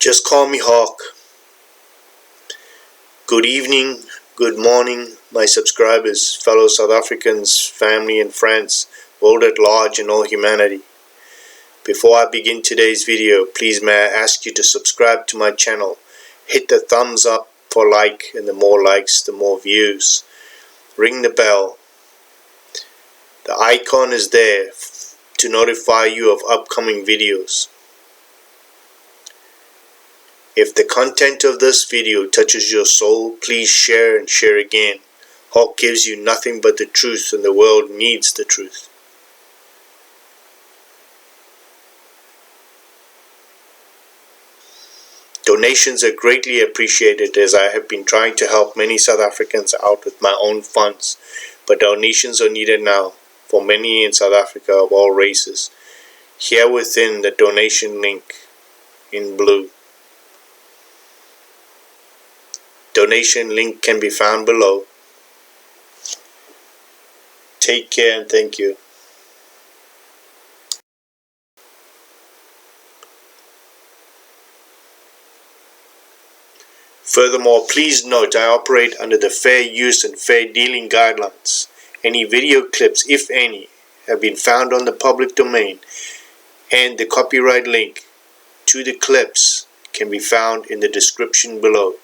Just call me Hawk. Good evening, good morning, my subscribers, fellow South Africans, family and friends, world at large and all humanity. Before I begin today's video, please may I ask you to subscribe to my channel. Hit the thumbs up for like, and the more likes, the more views. Ring the bell. The icon is there to notify you of upcoming videos. If the content of this video touches your soul, please share and share again. Hawk gives you nothing but the truth, and the world needs the truth. Donations are greatly appreciated, as I have been trying to help many South Africans out with my own funds, but donations are needed now for many in South Africa of all races. Here within the donation link in blue. Donation link can be found below. Take care and thank you. Furthermore, please note I operate under the fair use and fair dealing guidelines. Any video clips, if any, have been found on the public domain, and the copyright link to the clips can be found in the description below.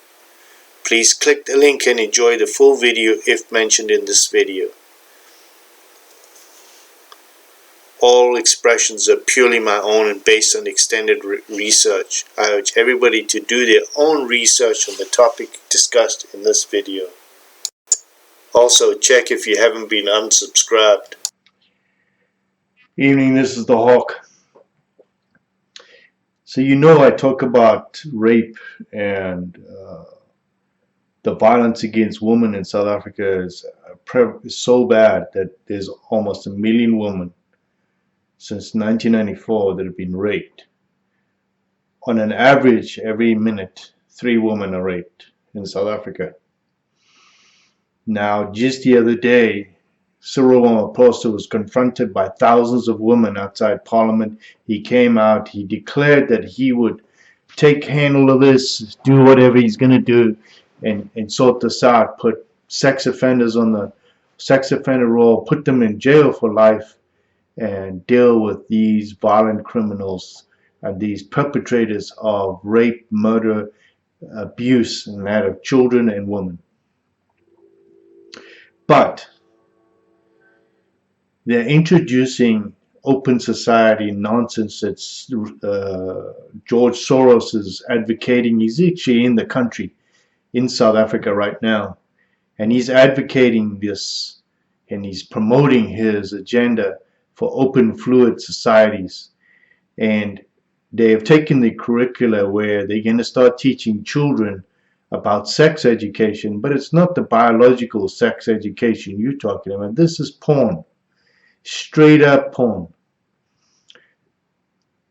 Please click the link and enjoy the full video if mentioned in this video. All expressions are purely my own and based on extended research. I urge everybody to do their own research on the topic discussed in this video. Also, check if you haven't been unsubscribed. Evening, this is the Hawk. So I talk about rape and the violence against women in South Africa is so bad that there's almost 1 million women since 1994 that have been raped. On an average, every minute, 3 women are raped in South Africa. Now, just the other day, Cyril Ramaphosa was confronted by thousands of women outside Parliament. He came out, he declared that he would take handle of this, do whatever he's going to do, and sort this out, put sex offenders on the sex offender roll, put them in jail for life, and deal with these violent criminals and these perpetrators of rape, murder, abuse, and that of children and women. But they're introducing open society nonsense that George Soros is advocating. He's actually in the country, in South Africa right now, and he's advocating this, and he's promoting his agenda for open, fluid societies. And they have taken the curricula where they're going to start teaching children about sex education, but it's not the biological sex education you're talking about. This is porn, straight up porn.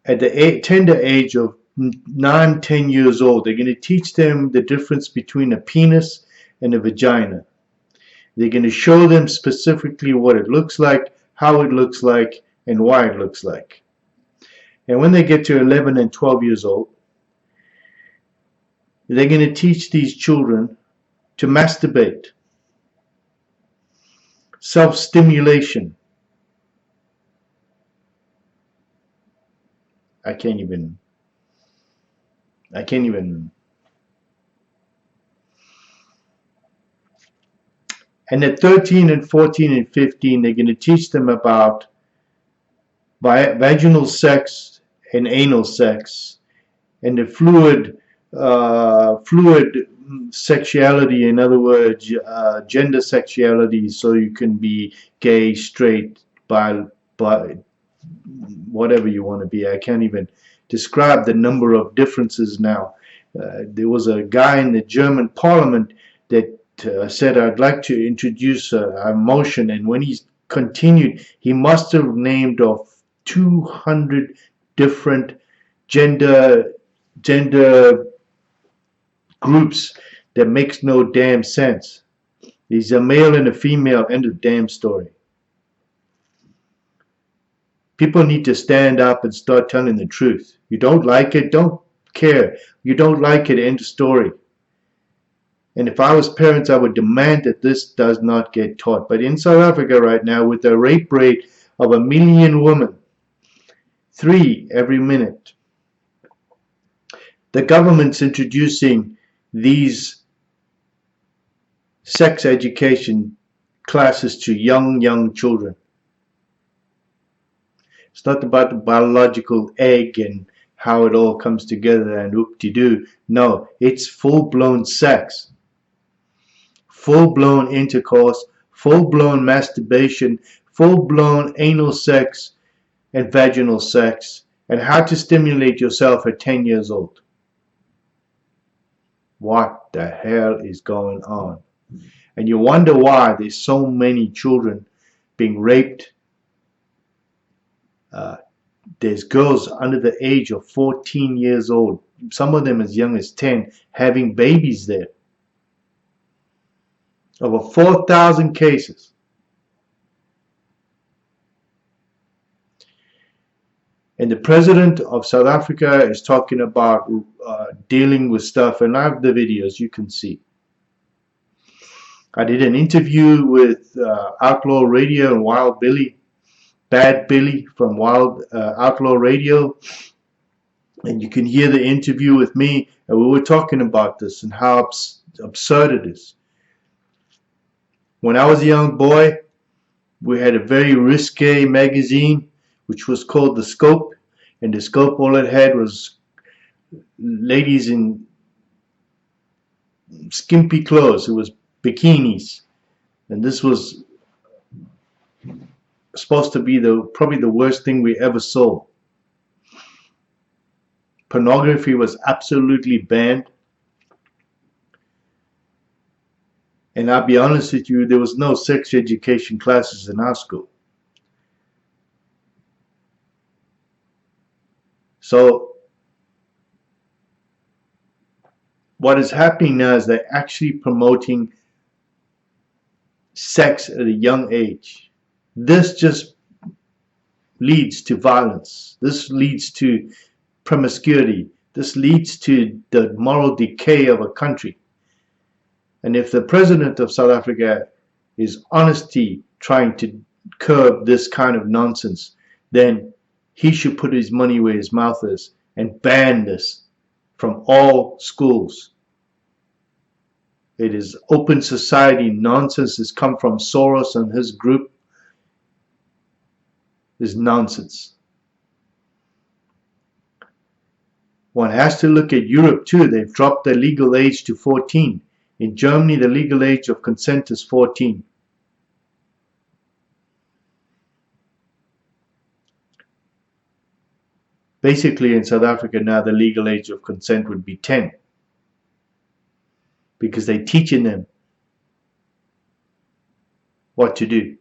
At the tender age of 9, 10 years old, they're going to teach them the difference between a penis and a vagina. They're going to show them specifically what it looks like, how it looks like, and why it looks like. And when they get to 11 and 12 years old, they're going to teach these children to masturbate, self-stimulation. I can't even. And at 13 and 14 and 15, they're going to teach them about vaginal sex and anal sex, and the fluid sexuality, in other words, gender sexuality, so you can be gay, straight, bi, whatever you want to be. I can't even describe the number of differences now. There was a guy in the German parliament that said, I'd like to introduce a motion, and when he continued, he must have named off 200 different gender groups that makes no damn sense. He's a male and a female, end of damn story. People need to stand up and start telling the truth. You don't like it, don't care. You don't like it, end of story. And if I was parents, I would demand that this does not get taught. But in South Africa right now, with a rape rate of 1 million women, 3 every minute, the government's introducing these sex education classes to young children. It's not about the biological egg and how it all comes together and whoop-de-doo. No, it's full-blown sex. Full-blown intercourse, full-blown masturbation, full-blown anal sex and vaginal sex, and how to stimulate yourself at 10 years old. What the hell is going on? And you wonder why there's so many children being raped. There's girls under the age of 14 years old, some of them as young as 10, having babies there. Over 4,000 cases. And the president of South Africa is talking about dealing with stuff, and I have the videos you can see. I did an interview with Outlaw Radio and Wild Billy, Bad Billy from Outlaw Radio, and you can hear the interview with me, and we were talking about this and how absurd it is. When I was a young boy, we had a very risque magazine which was called The Scope, and The Scope, all it had was ladies in skimpy clothes. It was bikinis, and this was supposed to be probably the worst thing we ever saw. Pornography was absolutely banned. And I'll be honest with you, there was no sex education classes in our school. So what is happening now is they're actually promoting sex at a young age. This just leads to violence. This leads to promiscuity. This leads to the moral decay of a country. And if the president of South Africa is honestly trying to curb this kind of nonsense, then he should put his money where his mouth is and ban this from all schools. It is open society nonsense. It's come from Soros and his group. Is nonsense. One has to look at Europe too. They've dropped the legal age to 14. In Germany, the legal age of consent is 14. Basically, in South Africa now, the legal age of consent would be 10. Because they're teaching them what to do.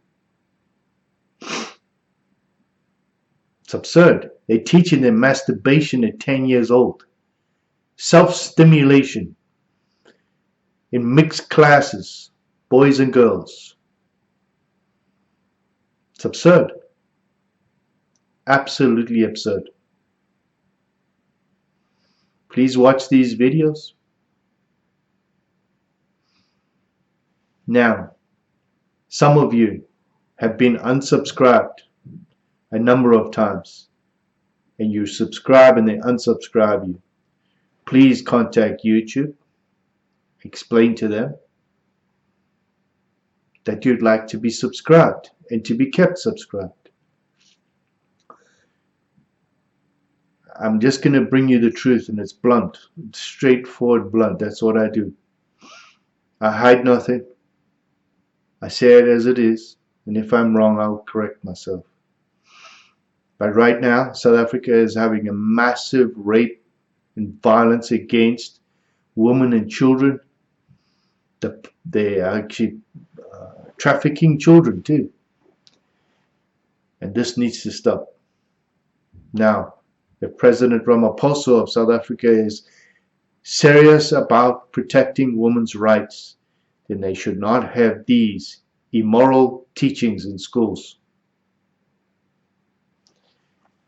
It's absurd. They're teaching them masturbation at 10 years old. Self-stimulation. In mixed classes, boys and girls. It's absurd. Absolutely absurd. Please watch these videos. Now, some of you have been unsubscribed a number of times, and you subscribe and they unsubscribe you. Please contact YouTube. Explain to them that you'd like to be subscribed and to be kept subscribed. I'm just going to bring you the truth, and it's blunt. It's straightforward, blunt. That's what I do. I hide nothing. I say it as it is, and if I'm wrong, I'll correct myself. But right now, South Africa is having a massive rape and violence against women and children. They are actually trafficking children too. And this needs to stop. Now, if President Ramaphosa of South Africa is serious about protecting women's rights, then they should not have these immoral teachings in schools.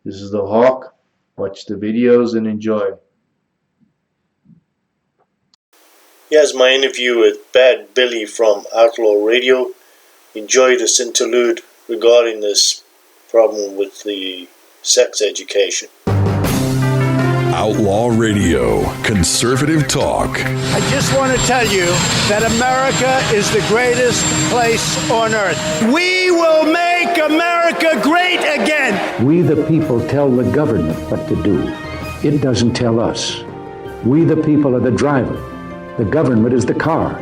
This is the Hawk. Watch the videos and enjoy. Here's my interview with Bad Billy from Outlaw Radio. Enjoy this interlude regarding this problem with the sex education. Outlaw Radio, conservative talk. I just want to tell you that America is the greatest place on earth. We will make America great again. We, the people, tell the government what to do. It doesn't tell us. We, the people, are the driver. The government is the car.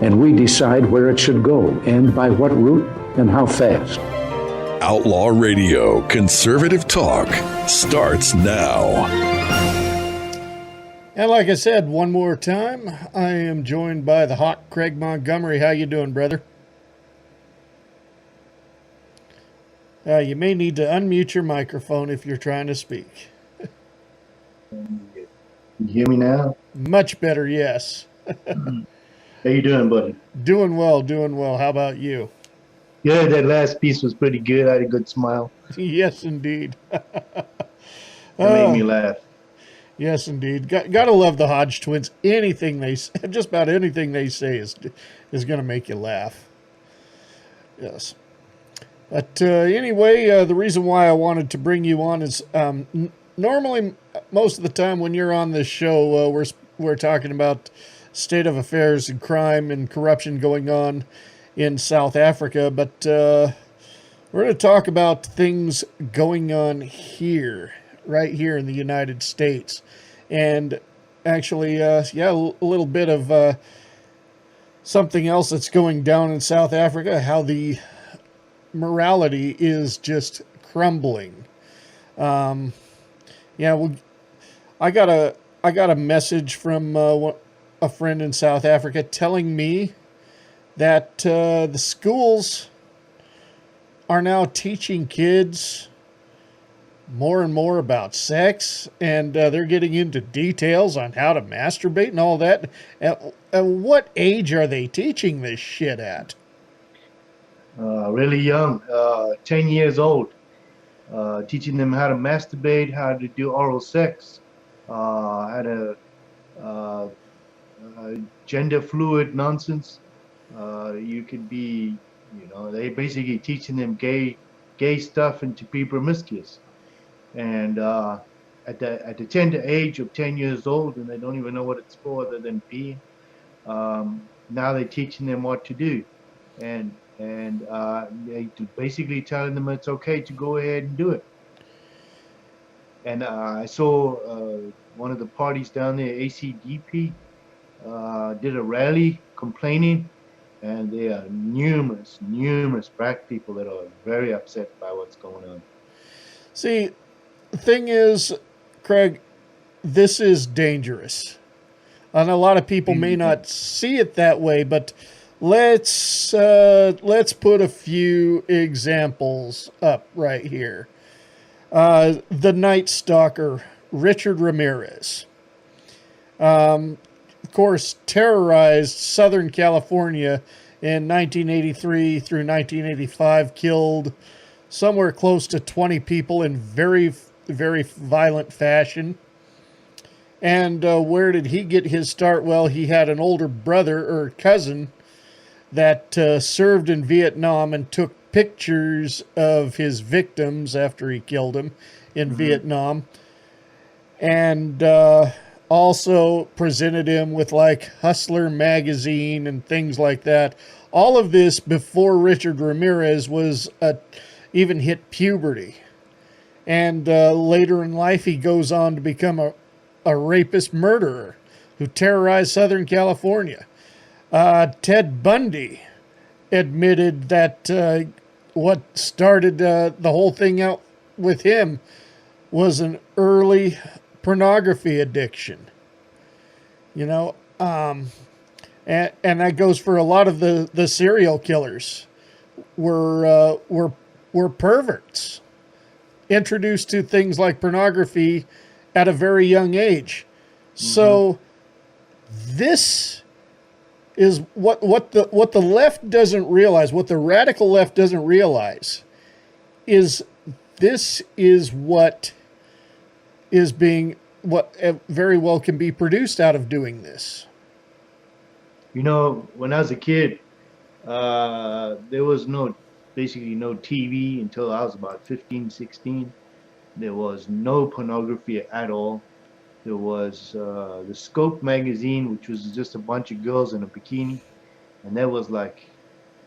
And we decide where it should go and by what route and how fast. Outlaw Radio, conservative talk, starts now. And like I said, one more time, I am joined by the hot Craig Montgomery. How you doing, brother? You may need to unmute your microphone if you're trying to speak. You hear me now? Much better, yes. How you doing, buddy? Doing well, doing well. How about you? Yeah, that last piece was pretty good. I had a good smile. Yes, indeed. It made me laugh. Yes, indeed. Gotta love the Hodge twins. Anything they say, just about anything they say is going to make you laugh. Yes. But anyway, the reason why I wanted to bring you on is normally most of the time when you're on this show, we're talking about state of affairs and crime and corruption going on in South Africa, but we're going to talk about things going on here, right here in the United States. And actually, a little bit of something else that's going down in South Africa, how the morality is just crumbling. I got a message from a friend in South Africa telling me that the schools are now teaching kids more and more about sex, and they're getting into details on how to masturbate and all that. At what age are they teaching this shit at? Really young, 10 years old. Teaching them how to masturbate, how to do oral sex, how to gender fluid nonsense. You could be, they basically teaching them gay stuff and to be promiscuous. And at the tender age of 10 years old, and they don't even know what it's for other than peeing. Now they're teaching them what to do, and they basically telling them it's okay to go ahead and do it. And I saw one of the parties down there, ACDP, did a rally complaining, and there are numerous black people that are very upset by what's going on. See, the thing is, Craig, this is dangerous. And a lot of people may not see it that way, but let's put a few examples up right here. The Night Stalker, Richard Ramirez, of course, terrorized Southern California in 1983 through 1985, killed somewhere close to 20 people in very, very violent fashion. And where did he get his start? Well, he had an older brother or cousin that served in Vietnam and took pictures of his victims after he killed them in Vietnam. And also presented him with like Hustler magazine and things like that. All of this before Richard Ramirez was even hit puberty. And later in life, he goes on to become a rapist murderer who terrorized Southern California. Ted Bundy admitted that what started the whole thing out with him was an early pornography addiction. And that goes for a lot of the serial killers were perverts, introduced to things like pornography at a very young age. So this is what the left doesn't realize, what the radical left doesn't realize, is this is what is being, what very well can be produced out of doing this. You know, when I was a kid, there was basically no TV until I was about 15, 16. There was no pornography at all. There was the Scope magazine, which was just a bunch of girls in a bikini, and that was like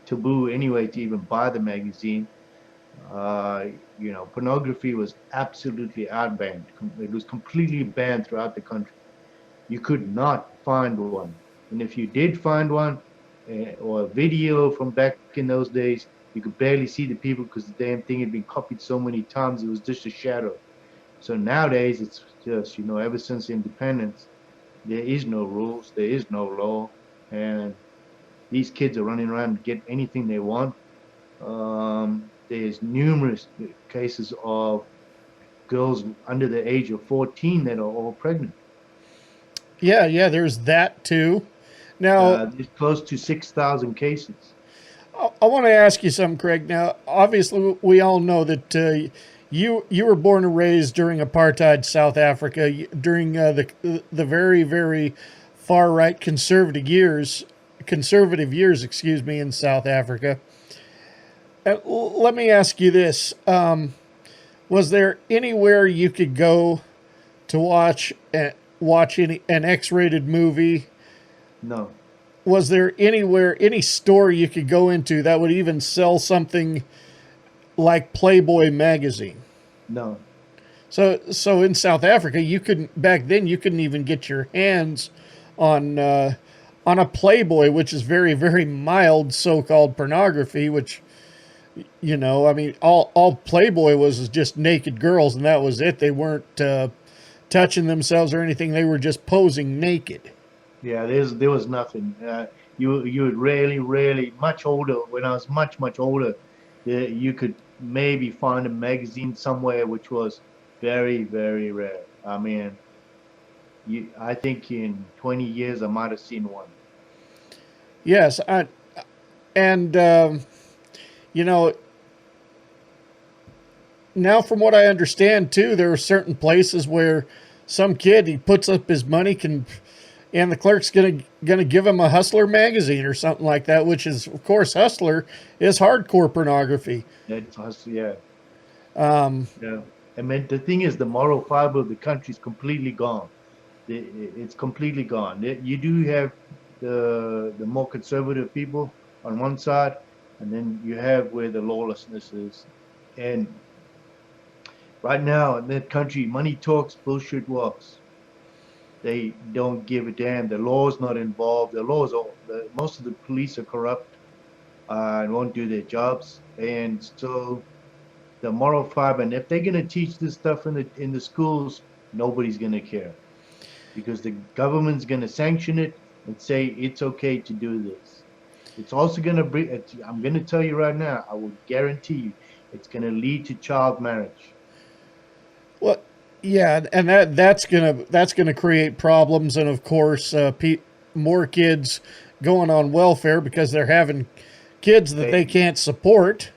taboo anyway to even buy the magazine. Uh, you know, pornography was absolutely outbanned. It was completely banned throughout the country. You could not find one. And if you did find one, or a video from back in those days, you could barely see the people because the damn thing had been copied so many times, it was just a shadow. So nowadays, it's just, ever since independence, there is no rules, there is no law, and these kids are running around and get anything they want. There's numerous cases of girls under the age of 14 that are all pregnant. Yeah, there's that too. Now, there's close to 6,000 cases. I want to ask you something, Craig. Now, obviously, we all know that you were born and raised during apartheid South Africa, during the very, very far right conservative years, excuse me, in South Africa. Let me ask you this: was there anywhere you could go to watch an X-rated movie? No. Was there any store you could go into that would even sell something like Playboy magazine? No. So in South Africa, back then you couldn't even get your hands on a Playboy, which is very, very mild so-called pornography, which, I mean, all Playboy was just naked girls, and that was it. They weren't touching themselves or anything. They were just posing naked. Yeah, there was nothing. You would really much older. When I was much older, you could maybe find a magazine somewhere, which was very, very rare. I mean, I think in 20 years I might have seen one. Yes, now from what I understand too, there are certain places where some kid, he puts up his money, and the clerk's gonna give him a Hustler magazine or something like that, which is, of course, Hustler is hardcore pornography. That's Hustler, yeah. Yeah. I mean, the thing is, the moral fiber of the country is completely gone. It's completely gone. You do have the more conservative people on one side, and then you have where the lawlessness is. And right now in that country, money talks, bullshit walks. They don't give a damn. The law's not involved. Most of the police are corrupt and won't do their jobs. And so the moral fiber, and if they're going to teach this stuff in the schools, nobody's going to care, because the government's going to sanction it and say it's okay to do this. It's also going to bring, I'm going to tell you right now, I will guarantee you, it's going to lead to child marriage. Well, yeah, and that's gonna create problems, and of course, more kids going on welfare because they're having kids that they can't support.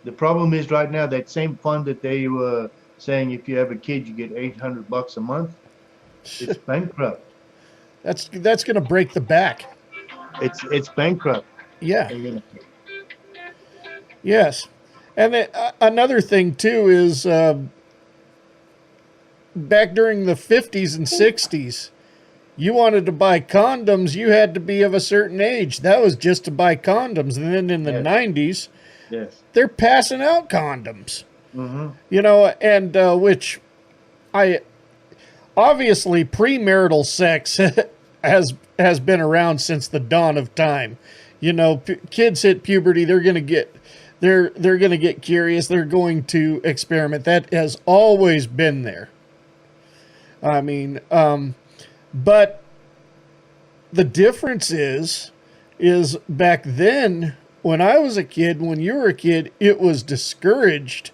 The problem is right now that same fund that they were saying if you have a kid you get $800 a month, it's bankrupt. That's gonna break the back. It's bankrupt. Yeah. Yes, and another thing too is. Back during the 50s and 60s, you wanted to buy condoms, you had to be of a certain age. That was just to buy condoms. And then in the 90s, they're passing out condoms. Mm-hmm. And which obviously premarital sex has been around since the dawn of time. Kids hit puberty, they're going to get curious, they're going to experiment. That has always been there. I mean, but the difference is back then, when I was a kid, when you were a kid, it was discouraged.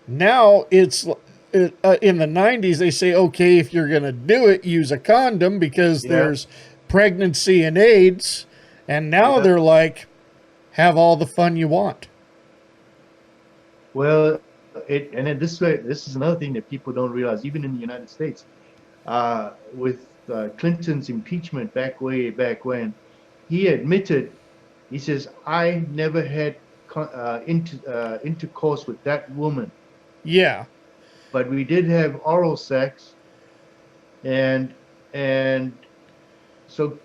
Now it's in the 90s, they say, okay, if you're going to do it, use a condom because there's pregnancy and AIDS. And now they're like, have all the fun you want. Well, this is another thing that people don't realize, even in the United States, with Clinton's impeachment way back when, he admitted, he says, I never had intercourse with that woman, Yeah. but we did have oral sex, and and so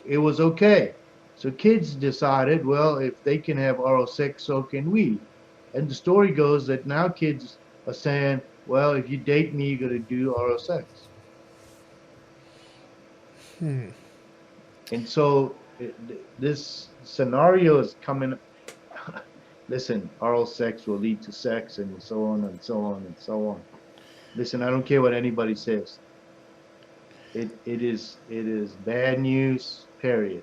it was okay. So kids decided, well, if they can have oral sex, so can we. And the story goes that now kids are saying, well, if you date me, you got to do oral sex. And so this scenario is coming. Listen, oral sex will lead to sex, and so on and so on and so on. Listen, I don't care what anybody says. It is bad news, period.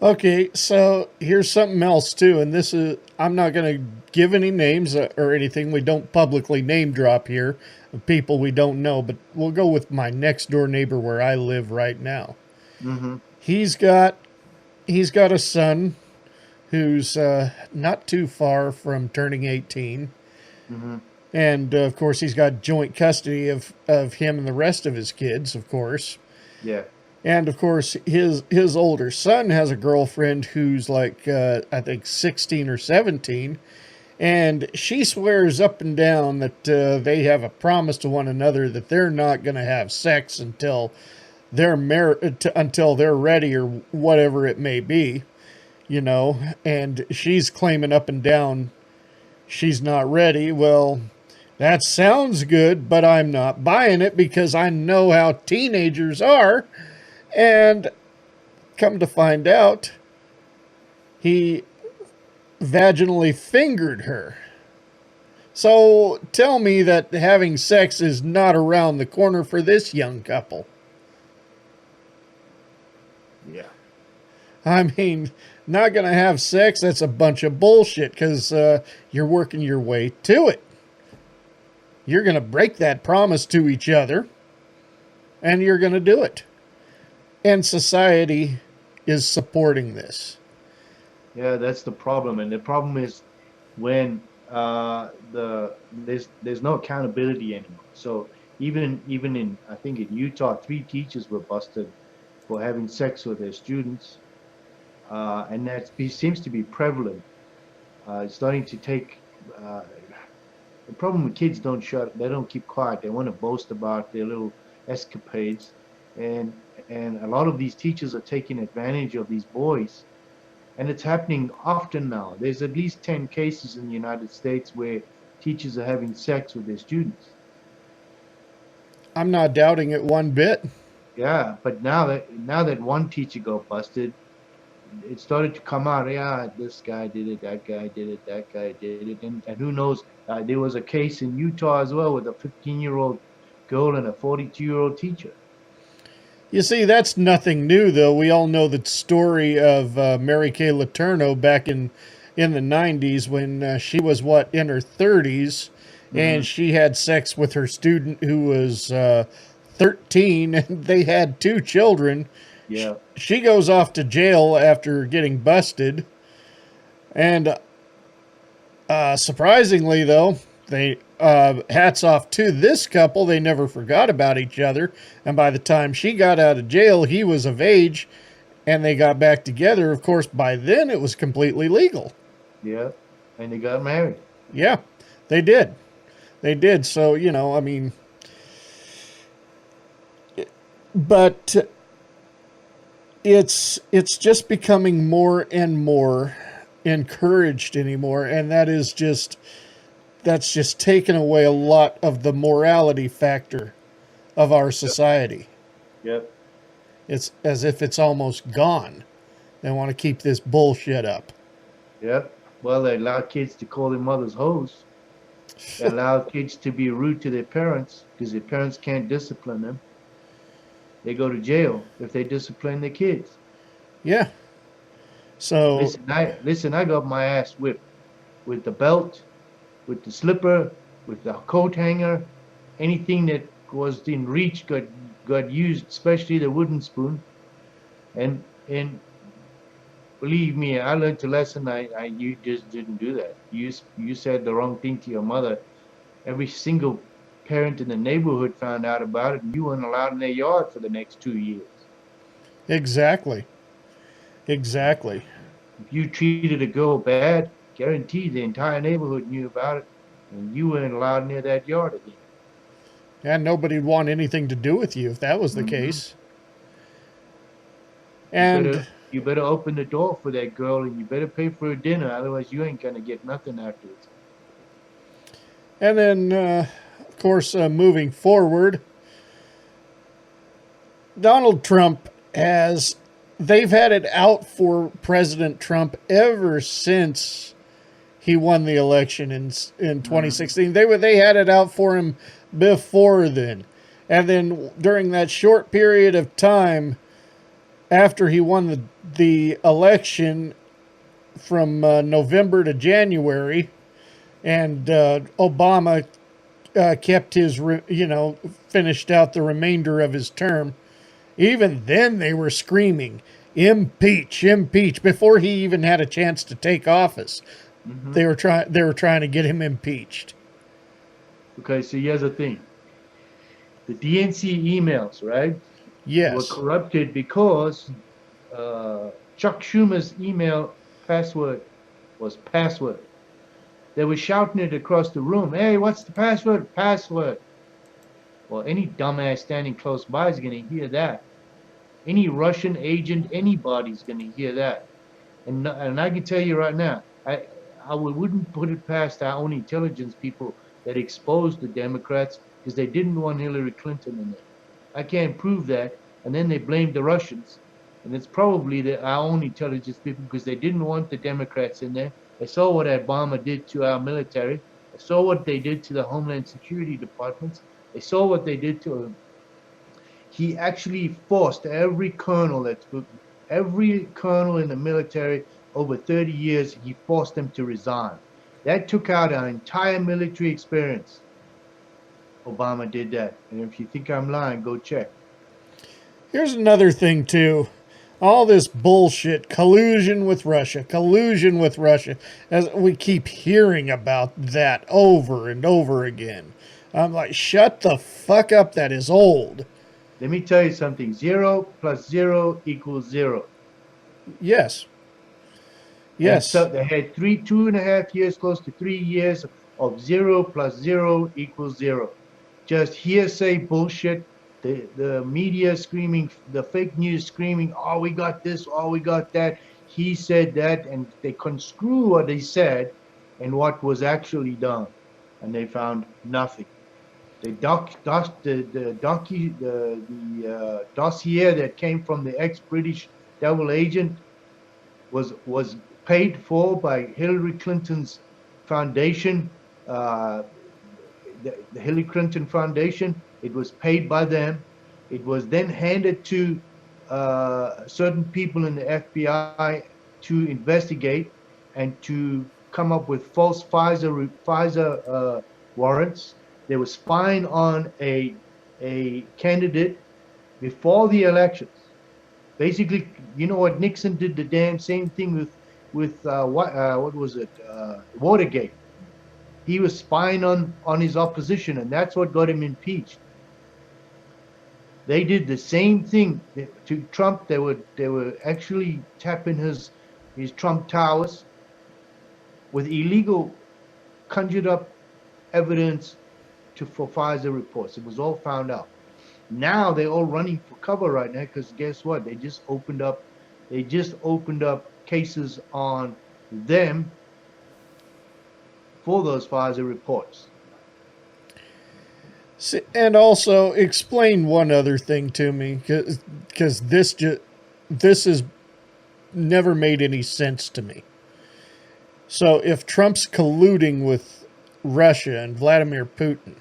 Okay, so here's something else too, and this is, I'm not going to give any names or anything. We don't publicly name drop here of people we don't know, but we'll go with my next door neighbor where I live right now. Mm-hmm. He's got a son who's not too far from turning 18. Mm-hmm. And of course, he's got joint custody of him and the rest of his kids, of course. Yeah. And of course, his older son has a girlfriend who's like, I think 16 or 17. And she swears up and down that they have a promise to one another that they're not going to have sex until they're until they're ready, or whatever it may be, you know. And she's claiming up and down she's not ready. Well, that sounds good, but I'm not buying it because I know how teenagers are. And come to find out, he vaginally fingered her. So tell me that having sex is not around the corner for this young couple. Yeah. I mean, not going to have sex, that's a bunch of bullshit, because you're working your way to it. You're going to break that promise to each other, and you're going to do it. And society is supporting this. Yeah, that's the problem. And the problem is when there's no accountability anymore. So even in, I think in Utah, 3 teachers were busted for having sex with their students. And that seems to be prevalent. It's starting to take. The problem with kids they don't keep quiet. They want to boast about their little escapades, and a lot of these teachers are taking advantage of these boys, and it's happening often now. There's at least 10 cases in the United States where teachers are having sex with their students. I'm not doubting it one bit. Yeah, but now that one teacher got busted, it started to come out, yeah, this guy did it, that guy did it, that guy did it, and who knows, there was a case in Utah as well with a 15-year-old girl and a 42-year-old teacher. You see, that's nothing new, though. We all know the story of Mary Kay Letourneau back in the 90s when she was, in her 30s, and she had sex with her student who was 13, and they had 2 children. Yeah. She goes off to jail after getting busted. And surprisingly, though, they hats off to this couple. They never forgot about each other. And by the time she got out of jail, he was of age, and they got back together. Of course, by then it was completely legal. Yeah. And they got married. Yeah, they did. They did. So, I mean, but it's just becoming more and more encouraged anymore, and that's just taken away a lot of the morality factor of our society. Yep. It's as if it's almost gone. They want to keep this bullshit up. Yep. Well, they allow kids to call their mothers hoes. They allow kids to be rude to their parents because their parents can't discipline them. They go to jail if they discipline their kids. Yeah. So listen, I got my ass whipped with the belt, with the slipper, with the coat hanger, anything that was in reach got used, especially the wooden spoon. And believe me, I learned a lesson. You just didn't do that. You said the wrong thing to your mother. Every single parent in the neighborhood found out about it, and you weren't allowed in their yard for the next 2 years. Exactly. Exactly. If you treated a girl bad, guaranteed the entire neighborhood knew about it, and you weren't allowed near that yard again. And nobody'd want anything to do with you if that was the Mm-hmm. case. You And better open the door for that girl, and you better pay for her dinner, otherwise you ain't gonna get nothing afterwards. and then, of course, moving forward, Donald Trump has. They've had it out for President Trump ever since he won the election in 2016. They had it out for him before then, and then during that short period of time after he won the election from November to January, and Obama kept his finished out the remainder of his term. Even then, they were screaming, "Impeach, impeach!" Before he even had a chance to take office. Mm-hmm. They were trying to get him impeached. Okay, so here's the thing: the DNC emails, right, Yes. were corrupted because Chuck Schumer's email password was password. They were shouting it across the room. Hey, what's the password? Password. Well, any dumbass standing close by is going to hear that. Any Russian agent, anybody's going to hear that. And I can tell you right now, I wouldn't put it past our own intelligence people that exposed the Democrats because they didn't want Hillary Clinton in there. I can't prove that. And then they blamed the Russians. And it's probably our own intelligence people because they didn't want the Democrats in there. They saw what Obama did to our military. They saw what they did to the Homeland Security departments. They saw what they did to him. He actually forced every colonel in the military over 30 years, he forced them to resign. That took out our entire military experience. Obama did that. And if you think I'm lying, go check. Here's another thing, too. All this bullshit, collusion with Russia, as we keep hearing about that over and over again. I'm like, shut the fuck up, that is old. Let me tell you something. 0 plus 0 equals 0. Yes. Yes. So they had 2.5 years, close to 3 years of 0 plus 0 equals 0. Just hearsay bullshit. The media screaming, the fake news screaming, oh, we got this, oh, we got that. He said that, and they conscrew what they said and what was actually done. And they found nothing. The dossier that came from the ex-British double agent was paid for by Hillary Clinton's foundation, the Hillary Clinton Foundation. It was paid by them. It was then handed to certain people in the FBI to investigate and to come up with false FISA warrants. They were spying on a candidate before the elections. Basically, you know what, Nixon did the damn same thing with what was it, Watergate. He was spying on his opposition, and that's what got him impeached. They did the same thing to Trump. They were actually tapping his Trump Towers with illegal, conjured up evidence for FISA reports. It was all found out. Now they're all running for cover right now because guess what? They just opened up cases on them for those FISA reports. And also explain one other thing to me, because this has never made any sense to me. So if Trump's colluding with Russia and Vladimir Putin,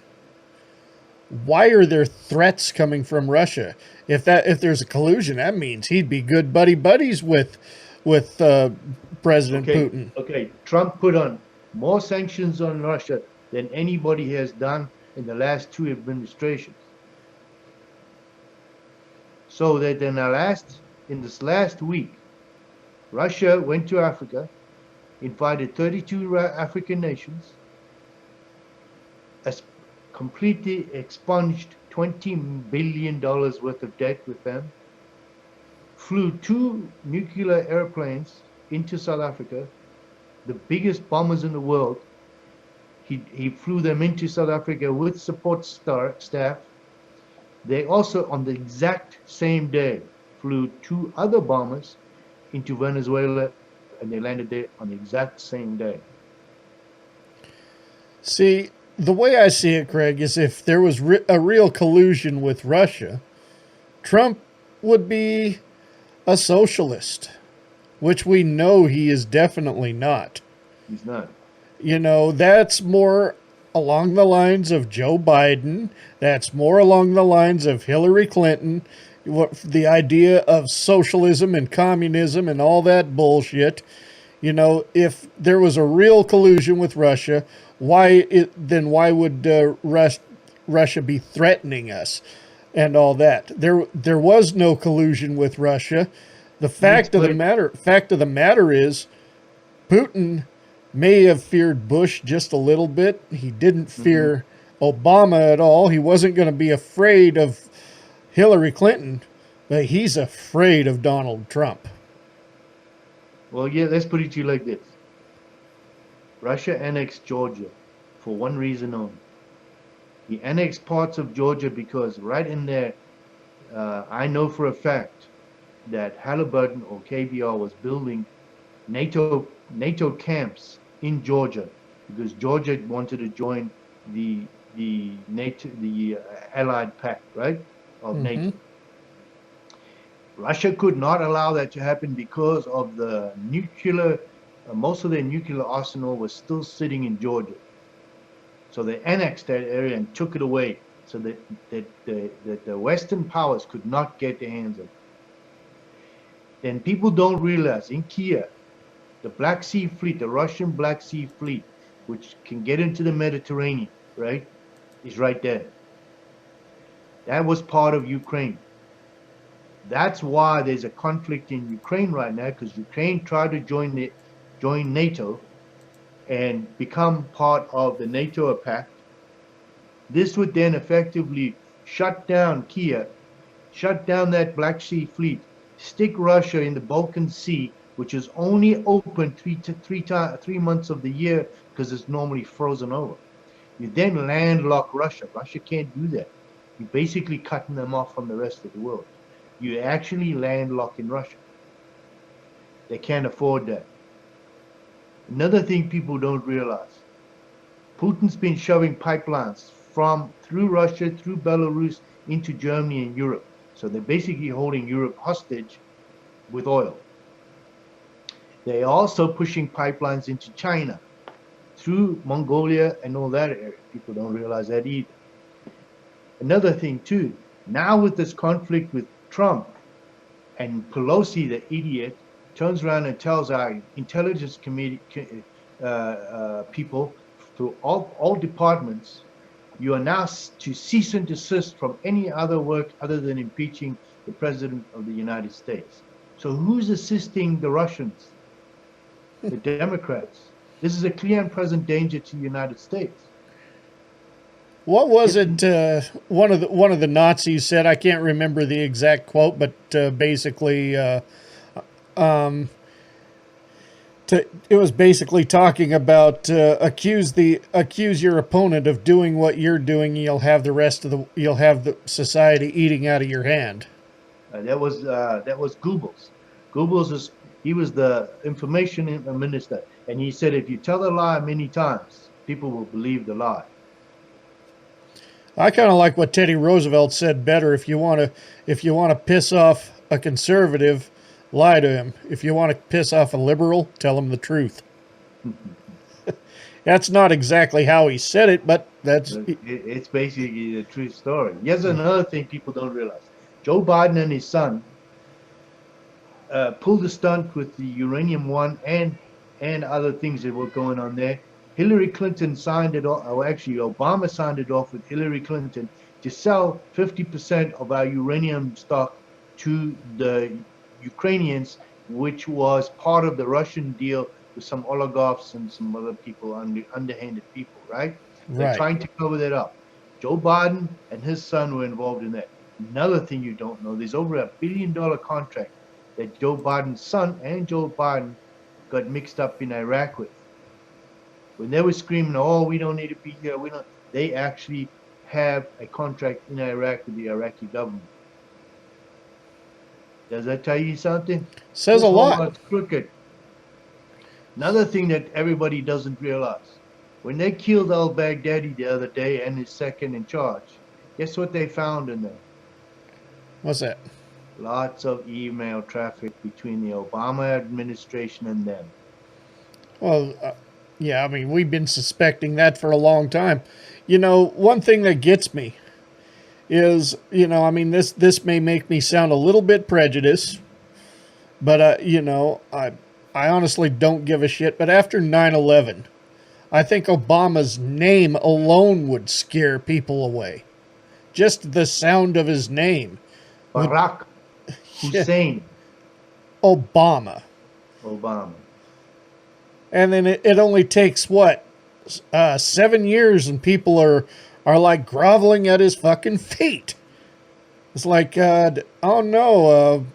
why are there threats coming from Russia? If there's a collusion, that means he'd be good buddies with President Putin. Okay, Trump put on more sanctions on Russia than anybody has done in the last 2 administrations. So that in this last week, Russia went to Africa, invited 32 African nations, completely expunged $20 billion worth of debt with them, flew 2 nuclear airplanes into South Africa, the biggest bombers in the world. He flew them into South Africa with support staff. They also, on the exact same day, flew 2 other bombers into Venezuela, and they landed there on the exact same day. See, the way I see it, Craig, is if there was a real collusion with Russia, Trump would be a socialist, which we know he is definitely not. He's not. You know, that's more along the lines of Joe Biden. That's more along the lines of Hillary Clinton. The idea of socialism and communism and all that bullshit. You know, if there was a real collusion with Russia, why would Russia be threatening us and all that? There was no collusion with Russia. The fact of the matter is, Putin may have feared Bush just a little bit. He didn't fear Obama at all. He wasn't going to be afraid of Hillary Clinton, but he's afraid of Donald Trump. Well, yeah, let's put it to you like this. Russia annexed Georgia for one reason only. He annexed parts of Georgia because right in there, I know for a fact that Halliburton or KBR was building NATO camps in Georgia because Georgia wanted to join the NATO, the Allied Pact, right, of NATO. Russia could not allow that to happen because of the nuclear. Most of their nuclear arsenal was still sitting in Georgia, so they annexed that area and took it away, so that the Western powers could not get their hands on it. Then people don't realize in Kiev, the Black Sea Fleet, the Russian Black Sea Fleet, which can get into the Mediterranean, right, is right there. That was part of Ukraine. That's why there's a conflict in Ukraine right now, because Ukraine tried to join NATO and become part of the NATO pact. This would then effectively shut down Kiev, shut down that Black Sea Fleet, stick Russia in the Balkan Sea, which is only open 3 months of the year because it's normally frozen over. You then landlock Russia. Russia can't do that. You're basically cutting them off from the rest of the world. You actually landlock in Russia. They can't afford that. Another thing people don't realize, Putin's been shoving pipelines through Russia, through Belarus, into Germany and Europe. So they're basically holding Europe hostage with oil. They're also pushing pipelines into China, through Mongolia and all that area. People don't realize that either. Another thing too, now with this conflict with Trump, and Pelosi, the idiot, turns around and tells our intelligence committee people through all departments, you are now to cease and desist from any other work other than impeaching the President of the United States. So who's assisting the Russians? The Democrats. This is a clear and present danger to the United States. What was it? One of the Nazis said. I can't remember the exact quote, but basically, it was basically talking about accuse your opponent of doing what you're doing. You'll have the society eating out of your hand. That was Goebbels. Goebbels he was the information minister, and he said if you tell a lie many times, people will believe the lie. I kind of like what Teddy Roosevelt said better. If you want to piss off a conservative, lie to him. If you want to piss off a liberal, tell him the truth. That's not exactly how he said it, but it's basically the true story. Here's another thing people don't realize. Joe Biden and his son pulled a stunt with the Uranium One and other things that were going on there. Hillary Clinton signed it off, or actually Obama signed it off with Hillary Clinton to sell 50% of our uranium stock to the Ukrainians, which was part of the Russian deal with some oligarchs and some other people, underhanded people, right? They're trying to cover that up. Joe Biden and his son were involved in that. Another thing you don't know, there's over $1 billion contract that Joe Biden's son and Joe Biden got mixed up in Iraq with. When they were screaming, "Oh, we don't need to be here," they actually have a contract in Iraq with the Iraqi government. Does that tell you something? Says a lot. It's crooked. Another thing that everybody doesn't realize: when they killed al-Baghdadi the other day and his second in charge, guess what they found in there? What's that? Lots of email traffic between the Obama administration and them. Well, yeah, I mean, we've been suspecting that for a long time. You know, one thing that gets me is, you know, I mean, this may make me sound a little bit prejudiced, but, you know, I honestly don't give a shit. But after 9/11, I think Obama's name alone would scare people away. Just the sound of his name. Barack Hussein Obama. And then it only takes, what, 7 years and people are like groveling at his fucking feet. It's like, oh no.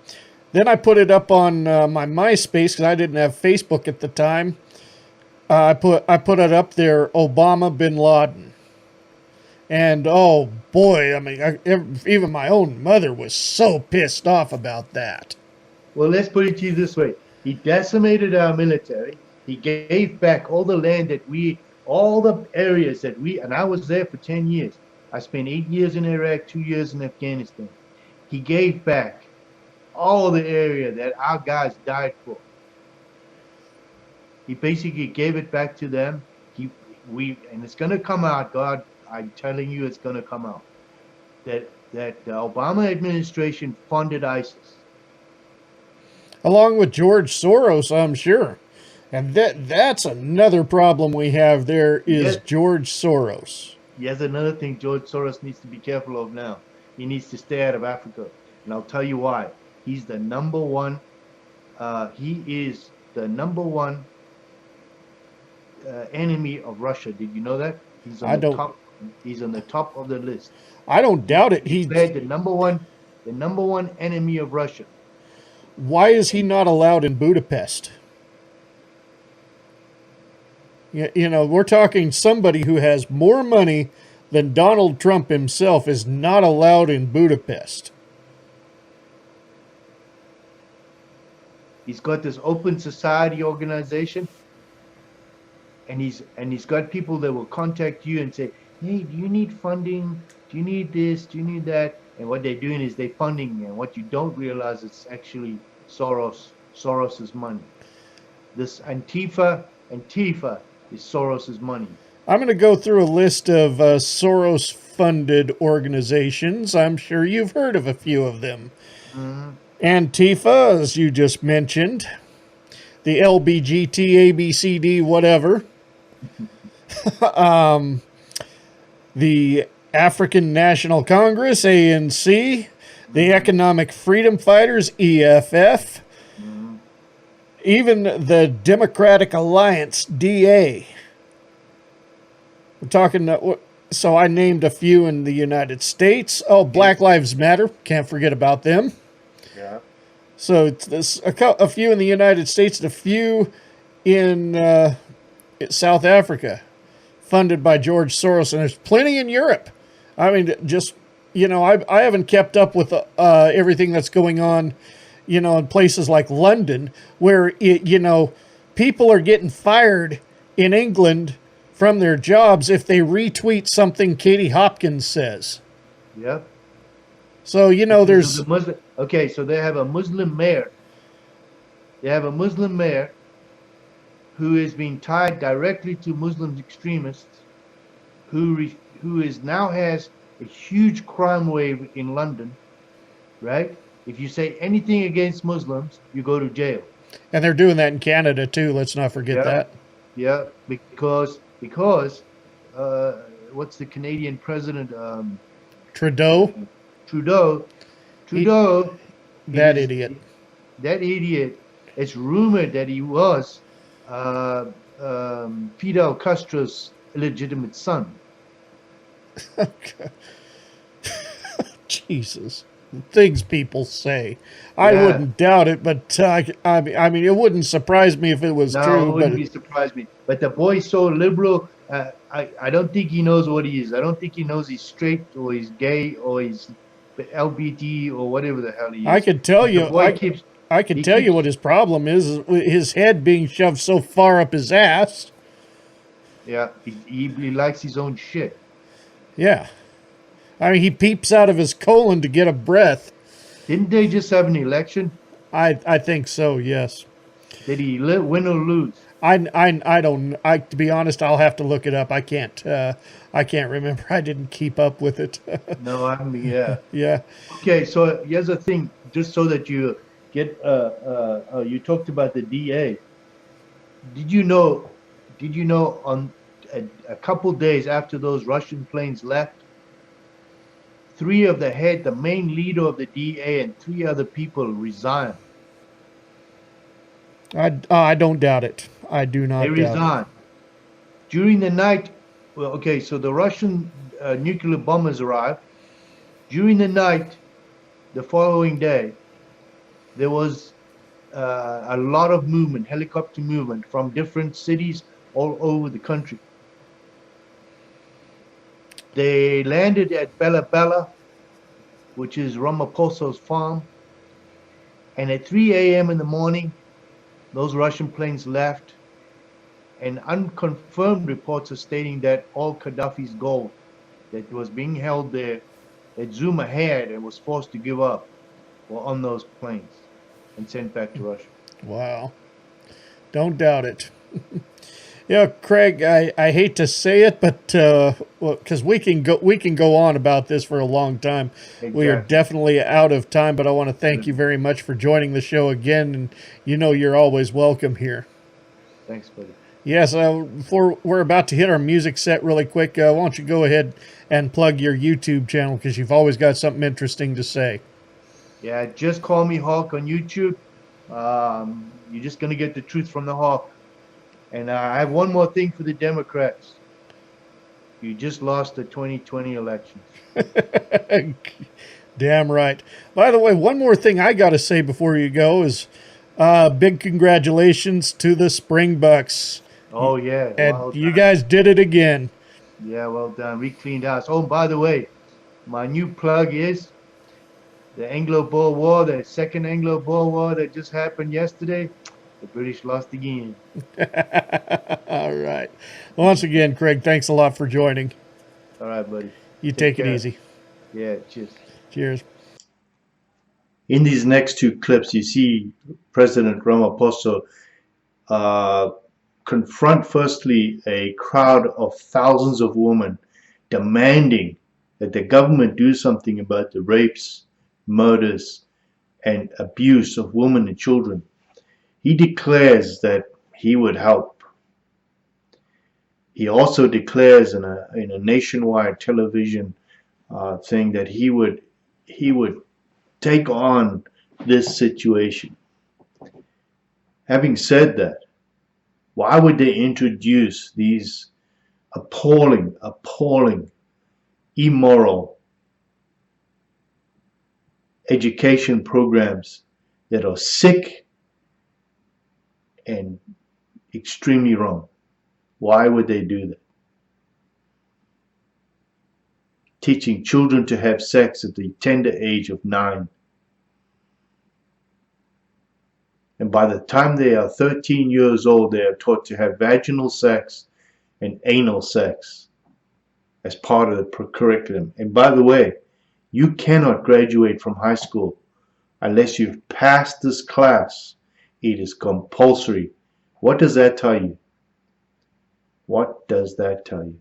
Then I put it up on my MySpace because I didn't have Facebook at the time. I put it up there, Obama bin Laden. And oh boy, I mean, even my own mother was so pissed off about that. Well, let's put it to you this way. He decimated our military. He gave back all the land all the areas that and I was there for 10 years. I spent 8 years in Iraq, 2 years in Afghanistan. He gave back all the area that our guys died for. He basically gave it back to them. And it's going to come out, God, I'm telling you, it's going to come out that the Obama administration funded ISIS. Along with George Soros, I'm sure. And that's another problem we have there is George Soros. Yes, another thing George Soros needs to be careful of now. He needs to stay out of Africa. And I'll tell you why. He's the number one. He is the number one enemy of Russia. Did you know that? He's on the top of the list. I don't doubt it. He's the number one enemy of Russia. Why is he not allowed in Budapest? You know, we're talking somebody who has more money than Donald Trump himself is not allowed in Budapest. He's got this open society organization, and he's got people that will contact you and say, "Hey, do you need funding? Do you need this? Do you need that?" And what they're doing is they're funding you. And what you don't realize, it's actually Soros's money. This Antifa is Soros's money. I'm going to go through a list of Soros-funded organizations. I'm sure you've heard of a few of them. Mm-hmm. Antifa, as you just mentioned. The LBGT, ABCD, whatever. The African National Congress, ANC. The Economic Freedom Fighters, EFF. Even the Democratic Alliance, DA. We're talking, so I named a few in the United States. Oh, Black Lives Matter. Can't forget about them. Yeah. So there's a few in the United States and a few in South Africa, funded by George Soros. And there's plenty in Europe. I mean, just, you know, I haven't kept up with everything that's going on, you know, in places like London, where, you know, people are getting fired in England from their jobs if they retweet something Katie Hopkins says. Yep. So, you know, there's... Okay, so they have a Muslim mayor. They have a Muslim mayor who is being tied directly to Muslim extremists, who now has a huge crime wave in London, right? If you say anything against Muslims, you go to jail. And they're doing that in Canada too. Let's not forget that. Yeah, because what's the Canadian president? Trudeau. That idiot. That idiot. It's rumored that he was Fidel Castro's illegitimate son. Jesus. things people say. I Yeah. wouldn't doubt it, but I mean, it wouldn't surprise me if it was No, true. it wouldn't But be surprised me. But the boy's so liberal. I don't think he knows what he is. I don't think he knows he's straight or he's gay or he's LBT or whatever the hell he I is. could tell But the you, boy keeps. I could He tell you keeps. what his problem is his head being shoved so far up his ass. Yeah, he likes his own shit. Yeah. I mean, he peeps out of his colon to get a breath. Didn't they just have an election? I think so, yes. Did he win or lose? I don't, to be honest, I'll have to look it up. I can't remember. I didn't keep up with it. No, I mean, yeah. Yeah. Okay, so here's the thing, just so that you get, you talked about the DA. Did you know on a couple days after those Russian planes left, the main leader of the DA and 3 other people resigned. I don't doubt it. I do not They doubt it. resigned. During the night, well, okay, so the Russian nuclear bombers arrived. During the night, the following day, there was a lot of movement, helicopter movement from different cities all over the country. They landed at Bella Bella, which is Ramaphosa's farm. And at 3 a.m. in the morning, those Russian planes left. And unconfirmed reports are stating that all Gaddafi's gold that was being held there, that Zuma had and was forced to give up, were on those planes and sent back to Russia. Wow. Don't doubt it. Yeah, Craig, I hate to say it, but because we can go on about this for a long time. Exactly. We are definitely out of time, but I want to thank you very much for joining the show again, and you're always welcome here. Thanks, buddy. Yes, before we're about to hit our music set really quick, why don't you go ahead and plug your YouTube channel, because you've always got something interesting to say. Yeah, just call me Hawk on YouTube. You're just going to get the truth from the Hawk. And I have one more thing for the Democrats. You just lost the 2020 elections. Damn right. By the way, one more thing I got to say before you go is big congratulations to the Springbucks. Oh, yeah. And Well you done. guys did it again. Yeah, well done. We cleaned house. Oh, by the way, my new plug is the Anglo-Boer War, the second Anglo-Boer War that just happened yesterday. The British lost again. All right. Once again, Craig, thanks a lot for joining. All right, buddy. You take it care. easy. Yeah, cheers. Cheers. In these next 2 clips, you see President Ramaphosa confront firstly a crowd of thousands of women demanding that the government do something about the rapes, murders, and abuse of women and children. He declares that he would help. He also declares in a nationwide television thing that he would take on this situation. Having said that, why would they introduce these appalling, immoral education programs that are sick and extremely wrong? Why would they do that? Teaching children to have sex at the tender age of 9. And by the time they are 13 years old, they are taught to have vaginal sex and anal sex as part of the curriculum. And by the way, you cannot graduate from high school unless you've passed this class. It is compulsory. What does that tell you? What does that tell you?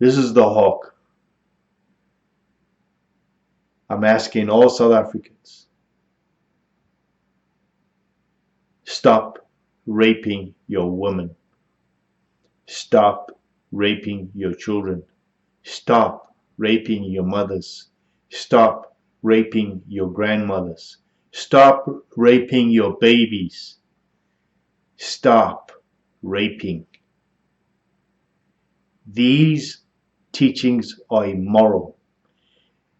This is the Hawk. I'm asking all South Africans, stop raping your women. Stop raping your children. Stop raping your mothers. Stop raping your grandmothers. Stop raping your babies. Stop raping. These teachings are immoral.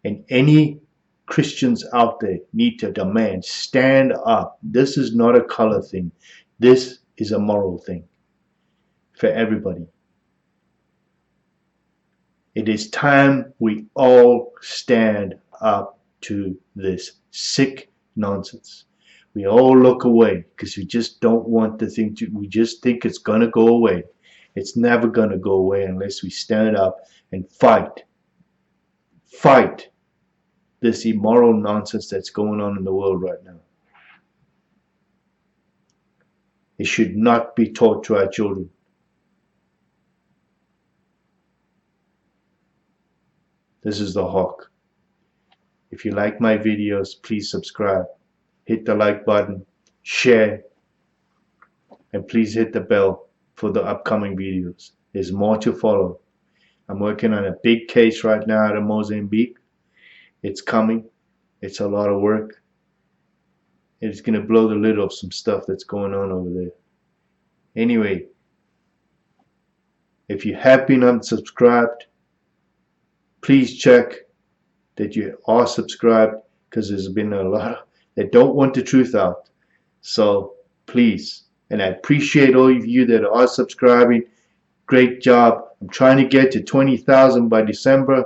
And any Christians out there need to demand, stand up. This is not a color thing. This is a moral thing for everybody. It is time we all stand up to this sick nonsense. We all look away because we just don't want the thing to, we just think it's going to go away. It's never going to go away unless we stand up and fight. Fight this immoral nonsense that's going on in the world right now. It should not be taught to our children. This is the Hawk. If you like my videos, please subscribe. Hit the like button, share, and please hit the bell for the upcoming videos. There's more to follow. I'm working on a big case right now out of Mozambique. It's coming. It's a lot of work. It's going to blow the lid off some stuff that's going on over there. Anyway, if you have been unsubscribed, please check that you are subscribed, because there's been a lot that don't want the truth out. So please, and I appreciate all of you that are subscribing. Great job. I'm trying to get to 20,000 by December.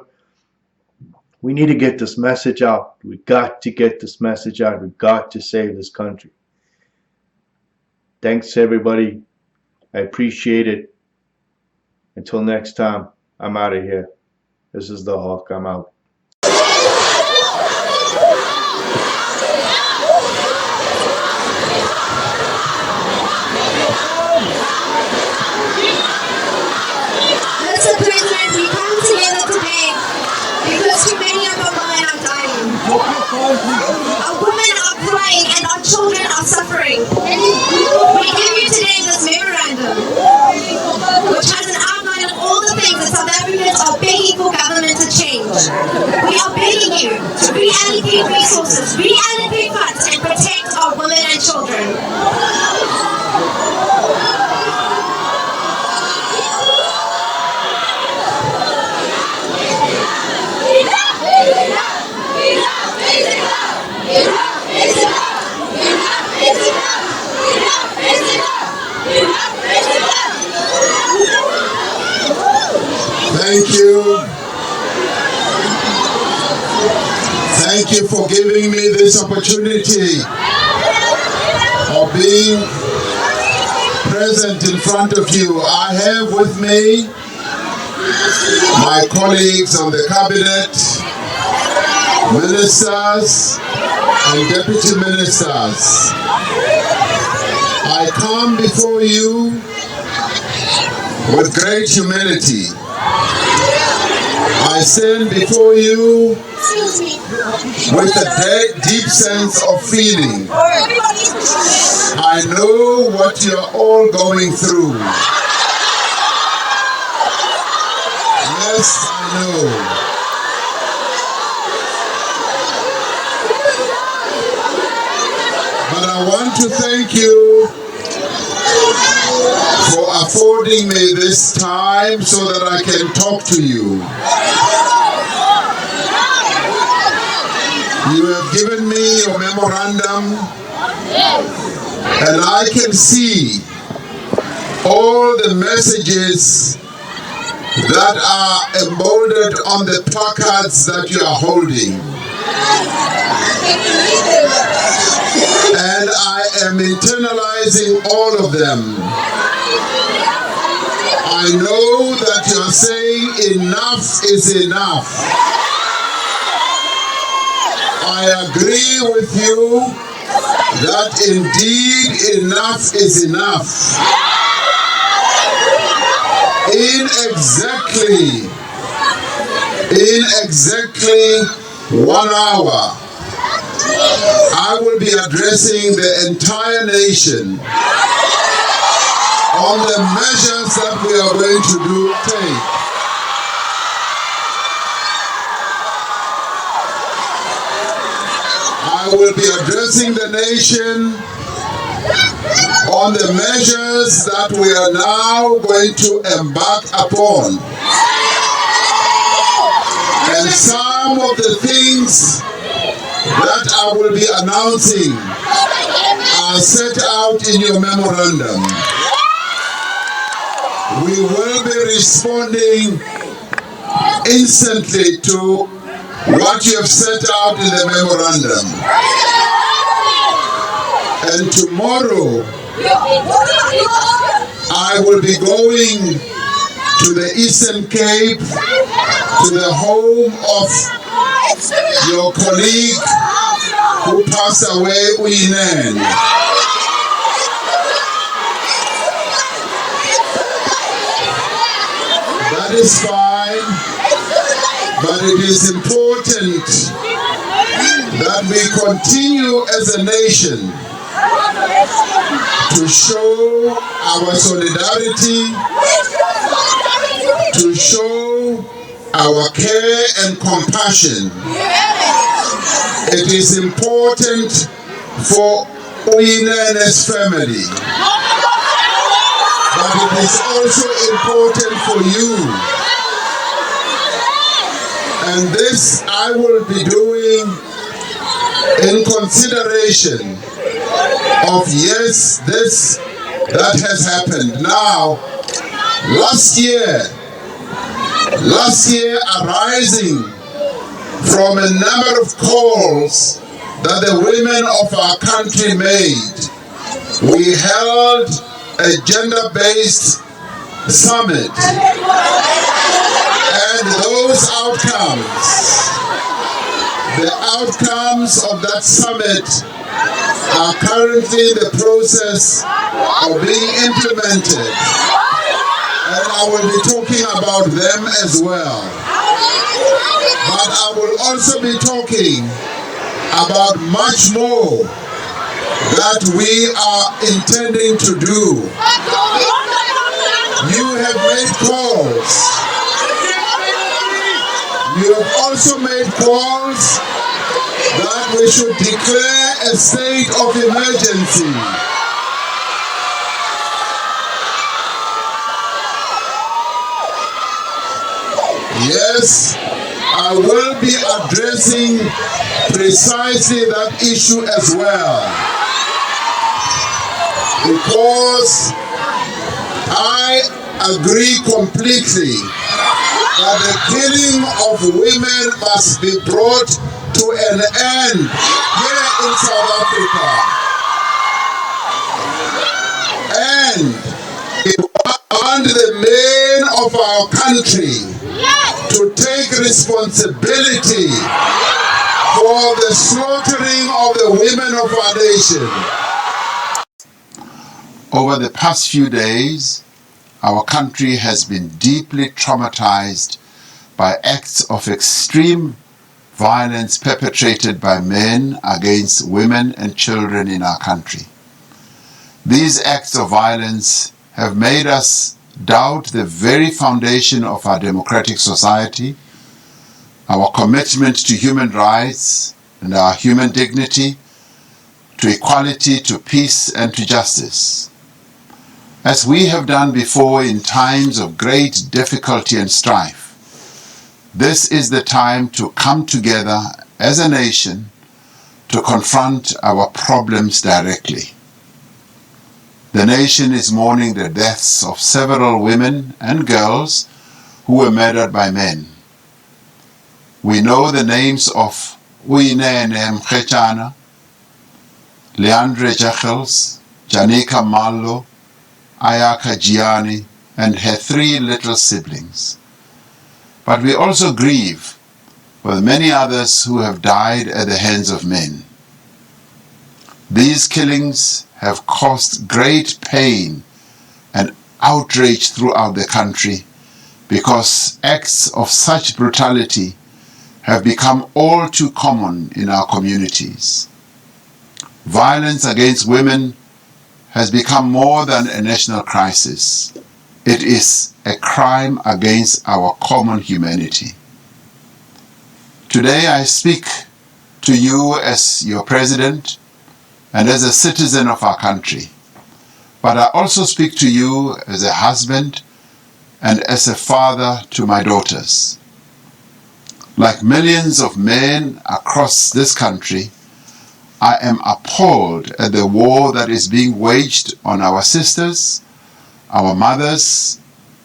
We need to get this message out. We got to get this message out. We've got to save this country. Thanks everybody. I appreciate it. Until next time, I'm out of here. This is the Hawk. I'm out. Mr. President, we come together today because too many of our women are dying. Our women are crying and our children are suffering. We give you today this memorandum, which has an outline of all the things that South Africans are begging for government to change. We are begging you to reallocate resources, reallocate funds, and protect our women and children. Thank you. Thank you for giving me this opportunity of being present in front of you. I have with me my colleagues on the cabinet, ministers and deputy ministers. I come before you with great humility. I stand before you with a deep sense of feeling. I know what you're all going through. Yes, I know. But I want to thank you for affording me this time so that I can talk to you. You have given me your memorandum, and I can see all the messages that are emboldened on the placards that you are holding. And I am internalizing all of them. I know that you are saying enough is enough. I agree with you that indeed enough is enough. In exactly 1 hour, I will be addressing the entire nation on the measures that we are going to take. I will be addressing the nation on the measures that we are now going to embark upon. And some of the things that I will be announcing are set out in your memorandum. We will be responding instantly to what you have set out in the memorandum. And tomorrow, I will be going to the Eastern Cape, to the home of your colleague who passed away, Uyinen. That is fine, but it is important that we continue as a nation to show our solidarity, to show our care and compassion. It is important for Uyinene's family, but it is also important for you. And this I will be doing in consideration of, yes, this that has happened. Now, last year arising from a number of calls that the women of our country made, we held a gender-based summit. And those outcomes, the outcomes of that summit are currently in the process of being implemented. And I will be talking about them as well. But I will also be talking about much more that we are intending to do. You have made calls. You have also made calls that we should declare a state of emergency. Yes, I will be addressing precisely that issue as well, because I agree completely that the killing of women must be brought to an end here in South Africa. And if we want the men of our country to take responsibility for the slaughtering of the women of our nation. Over the past few days, our country has been deeply traumatized by acts of extreme violence perpetrated by men against women and children in our country. These acts of violence have made us doubt the very foundation of our democratic society, our commitment to human rights and our human dignity, to equality, to peace and to justice. As we have done before in times of great difficulty and strife, this is the time to come together as a nation to confront our problems directly. The nation is mourning the deaths of several women and girls who were murdered by men. We know the names of Uyinene Mkhechana, Leandre Jechels, Janika Mallo, Ayaka Gianni, and her 3 little siblings. But we also grieve for the many others who have died at the hands of men. These killings have caused great pain and outrage throughout the country because acts of such brutality have become all too common in our communities. Violence against women has become more than a national crisis. It is a crime against our common humanity. Today I speak to you as your president and as a citizen of our country, but I also speak to you as a husband and as a father to my daughters. Like millions of men across this country, I am appalled at the war that is being waged on our sisters, our mothers,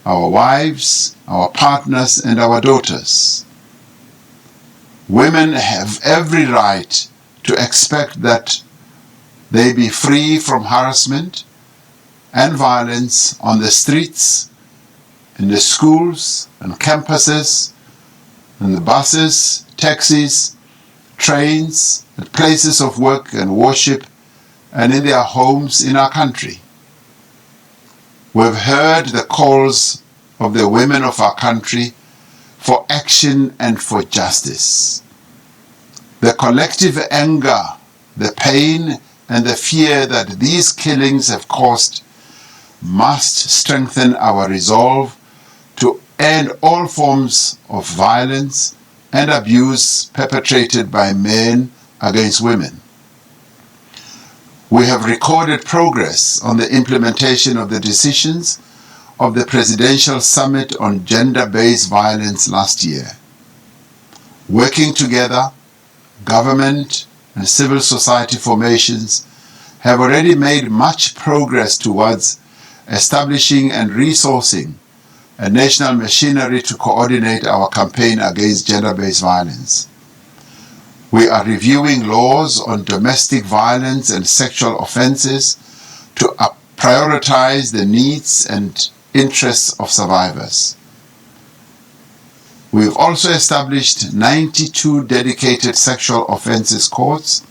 our wives, our partners, and our daughters. Women have every right to expect that they be free from harassment and violence on the streets, in the schools and campuses, in the buses, taxis, trains, at places of work and worship, and in their homes in our country. We've heard the calls of the women of our country for action and for justice. The collective anger, the pain, and the fear that these killings have caused must strengthen our resolve to end all forms of violence and abuse perpetrated by men against women. We have recorded progress on the implementation of the decisions of the Presidential Summit on Gender-Based Violence last year. Working together, government and civil society formations have already made much progress towards establishing and resourcing a national machinery to coordinate our campaign against gender-based violence. We are reviewing laws on domestic violence and sexual offenses to prioritize the needs and interests of survivors. We've also established 92 dedicated sexual offenses courts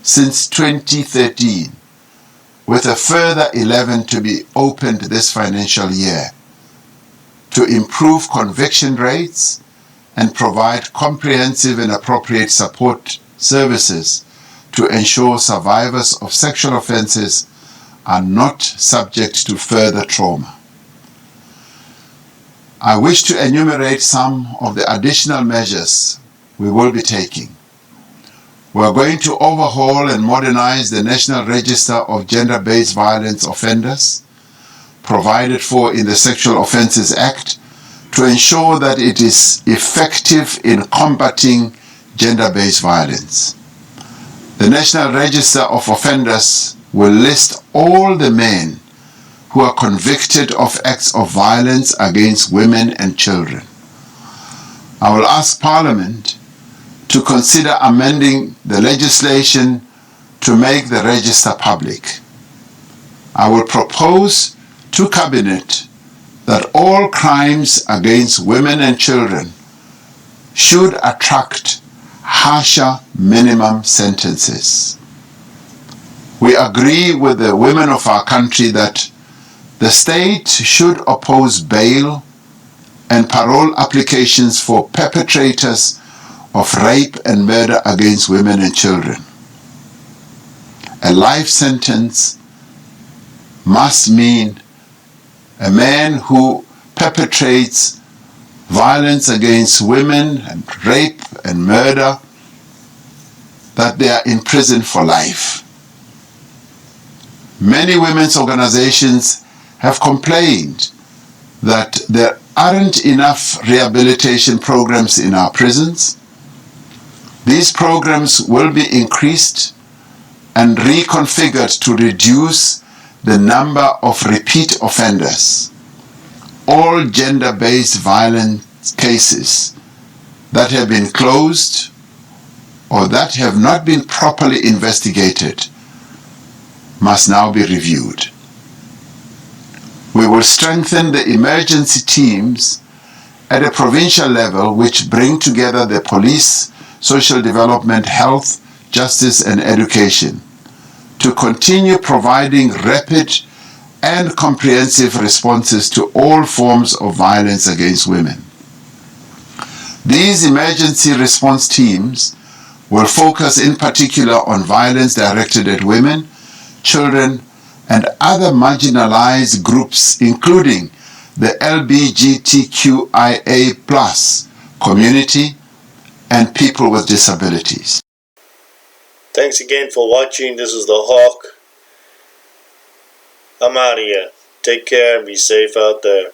since 2013, with a further 11 to be opened this financial year, to improve conviction rates and provide comprehensive and appropriate support services to ensure survivors of sexual offenses are not subject to further trauma. I wish to enumerate some of the additional measures we will be taking. We are going to overhaul and modernize the National Register of Gender-Based Violence Offenders, provided for in the Sexual Offences Act, to ensure that it is effective in combating gender-based violence. The National Register of Offenders will list all the men who are convicted of acts of violence against women and children. I will ask Parliament to consider amending the legislation to make the register public. I will propose to Cabinet that all crimes against women and children should attract harsher minimum sentences. We agree with the women of our country that the state should oppose bail and parole applications for perpetrators of rape and murder against women and children. A life sentence must mean a man who perpetrates violence against women and rape and murder, that they are in prison for life. Many women's organizations have complained that there aren't enough rehabilitation programs in our prisons. These programs will be increased and reconfigured to reduce the number of repeat offenders. All gender-based violence cases that have been closed or that have not been properly investigated must now be reviewed. We will strengthen the emergency teams at a provincial level which bring together the police, social development, health, justice, and education to continue providing rapid and comprehensive responses to all forms of violence against women. These emergency response teams will focus in particular on violence directed at women, children, and other marginalized groups, including the LGBTQIA+ community and people with disabilities. Thanks again for watching. This is the Hawk. I'm out of here. Take care and be safe out there.